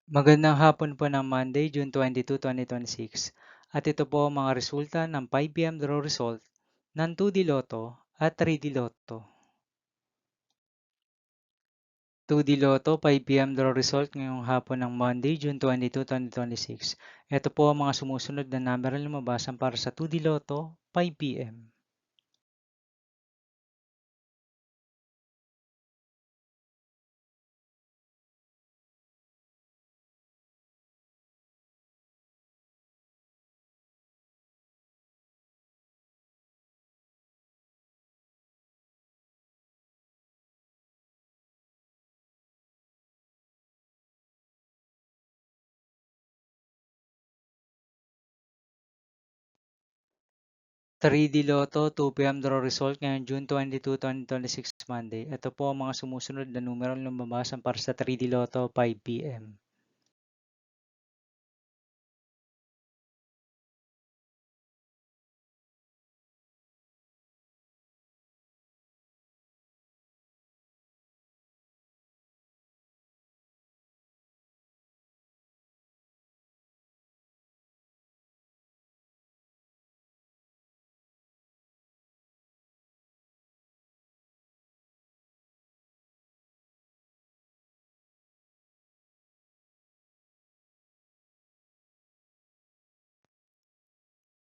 Magandang hapon po ng Monday, June 22, 2026. At ito po ang mga resulta ng 5 PM draw result ng 2D Lotto at 3D Lotto. 2D Lotto 5 PM draw result ngayong hapon ng Monday, June 22, 2026. Ito po ang mga sumusunod na number na lumabasan para sa 2D Lotto 5 PM. 3D Lotto 2 PM draw result ngayong June 22, 2026 Monday. Ito po ang mga sumusunod na numero na lumabasan para sa 3D Lotto 5 PM.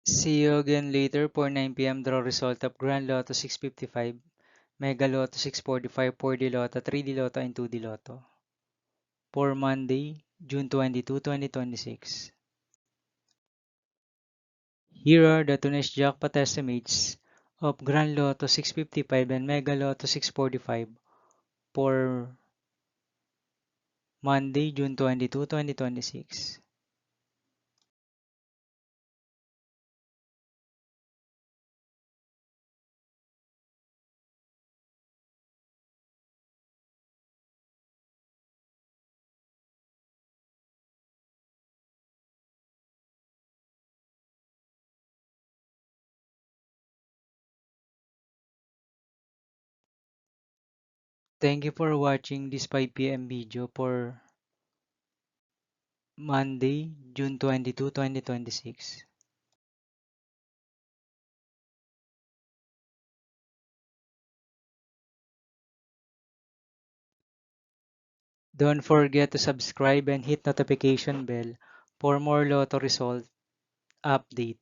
'See you again later for 9 PM draw result of Grand Lotto 655, Mega Lotto 645, 4D Lotto, 3D Lotto, and 2D Lotto for Monday, June 22, 2026. Here are the today's jackpot estimates of Grand Lotto 655 and Mega Lotto 645 for Monday, June 22, 2026. Thank you for watching this 5 PM video for Monday, June 22, 2026. Don't forget to subscribe and hit notification bell for more Lotto result update.